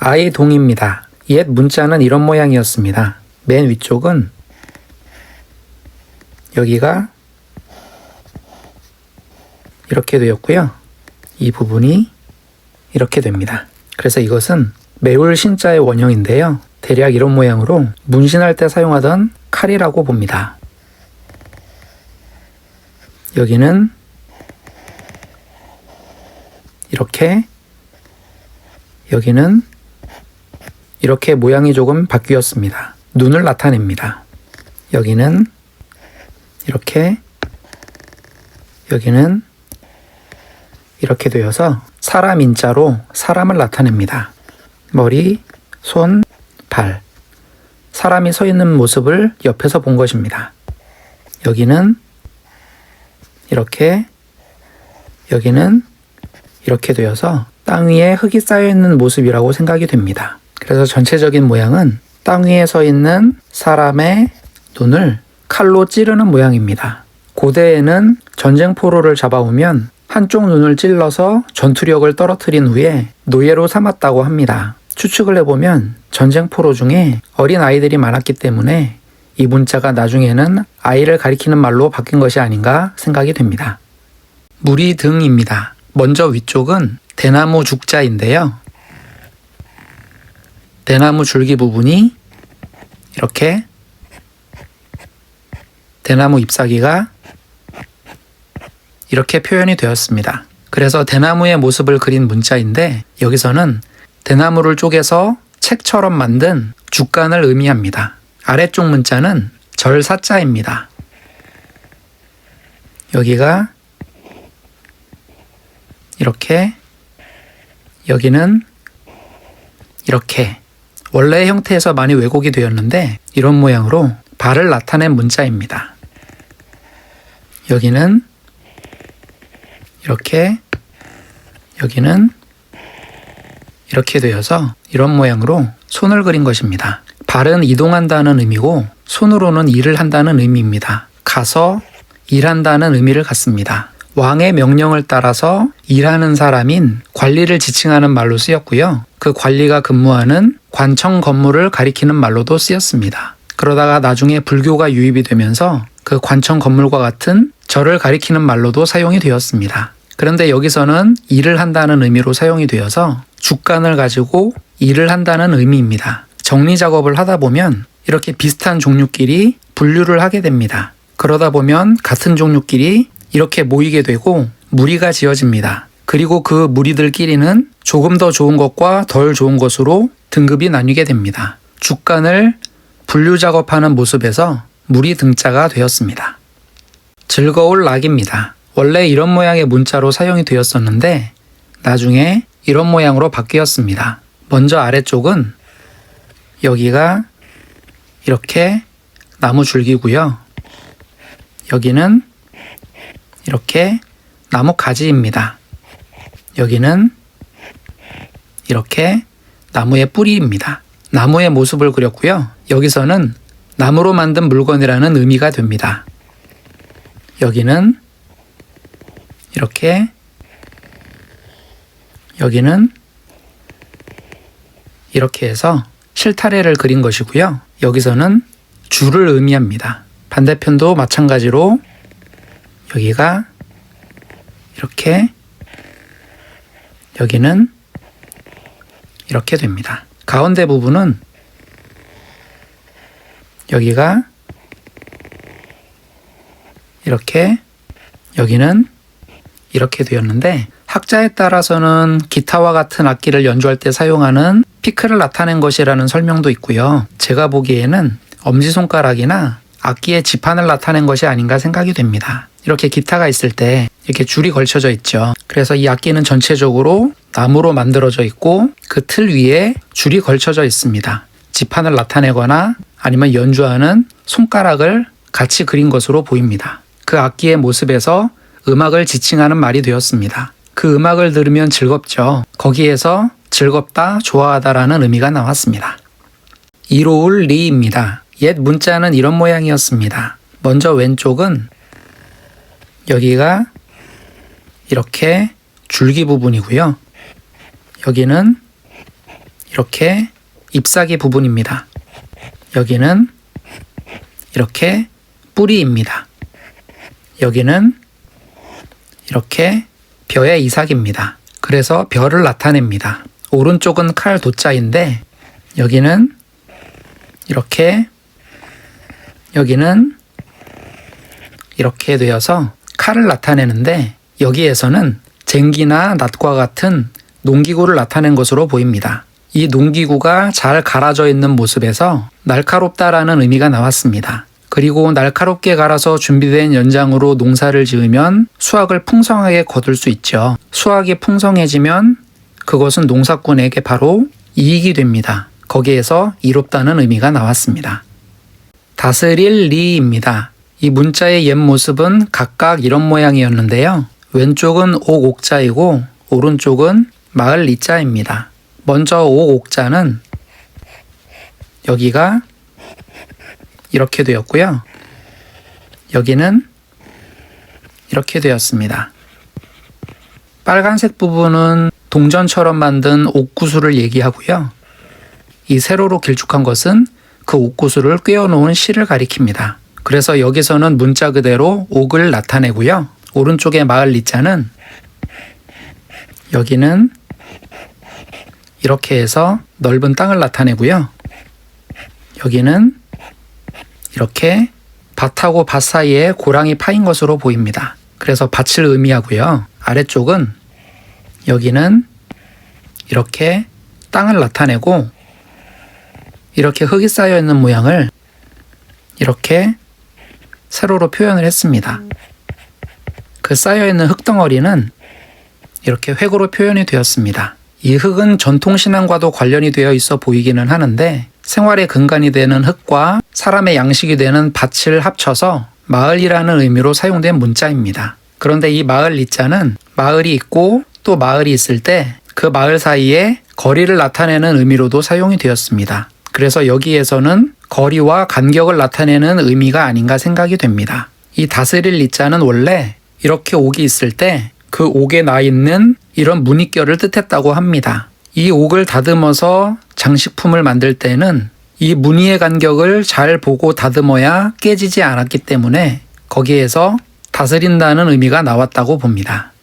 아이동입니다. 옛 문자는 이런 모양이었습니다. 맨 위쪽은 여기가 이렇게 되었고요. 이 부분이 이렇게 됩니다. 그래서 이것은 매울 신자의 원형인데요. 대략 이런 모양으로 문신할 때 사용하던 칼이라고 봅니다. 여기는 이렇게, 여기는 이렇게 모양이 조금 바뀌었습니다. 눈을 나타냅니다. 여기는 이렇게, 여기는 이렇게 되어서 사람 인자로 사람을 나타냅니다. 머리, 손, 발. 사람이 서 있는 모습을 옆에서 본 것입니다. 여기는 이렇게, 여기는 이렇게 되어서 땅 위에 흙이 쌓여 있는 모습이라고 생각이 됩니다. 그래서 전체적인 모양은 땅 위에 서 있는 사람의 눈을 칼로 찌르는 모양입니다. 고대에는 전쟁포로를 잡아오면 한쪽 눈을 찔러서 전투력을 떨어뜨린 후에 노예로 삼았다고 합니다. 추측을 해보면 전쟁포로 중에 어린 아이들이 많았기 때문에 이 문자가 나중에는 아이를 가리키는 말로 바뀐 것이 아닌가 생각이 됩니다. 무리 등입니다. 먼저 위쪽은 대나무 죽자인데요. 대나무 줄기 부분이 이렇게, 대나무 잎사귀가 이렇게 표현이 되었습니다. 그래서 대나무의 모습을 그린 문자인데 여기서는 대나무를 쪼개서 책처럼 만든 죽간을 의미합니다. 아래쪽 문자는 절사자입니다. 여기가 이렇게, 여기는 이렇게 원래의 형태에서 많이 왜곡이 되었는데 이런 모양으로 발을 나타낸 문자입니다. 여기는 이렇게, 여기는 이렇게 되어서 이런 모양으로 손을 그린 것입니다. 발은 이동한다는 의미고 손으로는 일을 한다는 의미입니다. 가서 일한다는 의미를 갖습니다. 왕의 명령을 따라서 일하는 사람인 관리를 지칭하는 말로 쓰였고요. 그 관리가 근무하는 관청 건물을 가리키는 말로도 쓰였습니다. 그러다가 나중에 불교가 유입이 되면서 그 관청 건물과 같은 절을 가리키는 말로도 사용이 되었습니다. 그런데 여기서는 일을 한다는 의미로 사용이 되어서 죽간을 가지고 일을 한다는 의미입니다. 정리 작업을 하다 보면 이렇게 비슷한 종류끼리 분류를 하게 됩니다. 그러다 보면 같은 종류끼리 이렇게 모이게 되고 무리가 지어집니다. 그리고 그 무리들끼리는 조금 더 좋은 것과 덜 좋은 것으로 등급이 나뉘게 됩니다. 죽간을 분류 작업하는 모습에서 무리 등자가 되었습니다. 즐거울 낙입니다. 원래 이런 모양의 문자로 사용이 되었었는데 나중에 이런 모양으로 바뀌었습니다. 먼저 아래쪽은 여기가 이렇게 나무 줄기고요. 여기는 이렇게 나무 가지입니다. 여기는 이렇게 나무의 뿌리입니다. 나무의 모습을 그렸고요. 여기서는 나무로 만든 물건이라는 의미가 됩니다. 여기는 이렇게, 여기는 이렇게 해서 실타래를 그린 것이고요. 여기서는 줄을 의미합니다. 반대편도 마찬가지로 여기가 이렇게, 여기는 이렇게 됩니다. 가운데 부분은 여기가 이렇게, 여기는 이렇게 되었는데 학자에 따라서는 기타와 같은 악기를 연주할 때 사용하는 피크를 나타낸 것이라는 설명도 있고요. 제가 보기에는 엄지손가락이나 악기의 지판을 나타낸 것이 아닌가 생각이 됩니다. 이렇게 기타가 있을 때 이렇게 줄이 걸쳐져 있죠. 그래서 이 악기는 전체적으로 나무로 만들어져 있고 그 틀 위에 줄이 걸쳐져 있습니다. 지판을 나타내거나 아니면 연주하는 손가락을 같이 그린 것으로 보입니다. 그 악기의 모습에서 음악을 지칭하는 말이 되었습니다. 그 음악을 들으면 즐겁죠. 거기에서 즐겁다, 좋아하다라는 의미가 나왔습니다. 이로울 리입니다. 옛 문자는 이런 모양이었습니다. 먼저 왼쪽은 여기가 이렇게 줄기 부분이고요. 여기는 이렇게 잎사귀 부분입니다. 여기는 이렇게 뿌리입니다. 여기는 이렇게 벼의 이삭입니다. 그래서 벼를 나타냅니다. 오른쪽은 칼 도자인데 여기는 이렇게, 여기는 이렇게 되어서 칼을 나타내는데 여기에서는 쟁기나 낫과 같은 농기구를 나타낸 것으로 보입니다. 이 농기구가 잘 갈아져 있는 모습에서 날카롭다라는 의미가 나왔습니다. 그리고 날카롭게 갈아서 준비된 연장으로 농사를 지으면 수확을 풍성하게 거둘 수 있죠. 수확이 풍성해지면 그것은 농사꾼에게 바로 이익이 됩니다. 거기에서 이롭다는 의미가 나왔습니다. 다스릴 리입니다. 이 문자의 옛 모습은 각각 이런 모양이었는데요. 왼쪽은 옥자이고 오른쪽은 마을 리자입니다. 먼저 옥자는 여기가 이렇게 되었고요. 여기는 이렇게 되었습니다. 빨간색 부분은 동전처럼 만든 옥구슬을 얘기하고요. 이 세로로 길쭉한 것은 그 옥구슬을 꿰어놓은 실을 가리킵니다. 그래서 여기서는 문자 그대로 옥을 나타내고요. 오른쪽의 마을 리자는 여기는 이렇게 해서 넓은 땅을 나타내고요. 여기는 이렇게 밭하고 밭 사이에 고랑이 파인 것으로 보입니다. 그래서 밭을 의미하고요. 아래쪽은 여기는 이렇게 땅을 나타내고 이렇게 흙이 쌓여 있는 모양을 이렇게 세로로 표현을 했습니다. 그 쌓여 있는 흙덩어리는 이렇게 획으로 표현이 되었습니다. 이 흙은 전통신앙과도 관련이 되어 있어 보이기는 하는데 생활의 근간이 되는 흙과 사람의 양식이 되는 밭을 합쳐서 마을이라는 의미로 사용된 문자입니다. 그런데 이 마을 리자는 마을이 있고 또 마을이 있을 때 그 마을 사이에 거리를 나타내는 의미로도 사용이 되었습니다. 그래서 여기에서는 거리와 간격을 나타내는 의미가 아닌가 생각이 됩니다. 이 다스릴 리자는 원래 이렇게 옥이 있을 때 그 옥에 나 있는 이런 무늬결을 뜻했다고 합니다. 이 옥을 다듬어서 장식품을 만들 때는 이 무늬의 간격을 잘 보고 다듬어야 깨지지 않았기 때문에 거기에서 다스린다는 의미가 나왔다고 봅니다.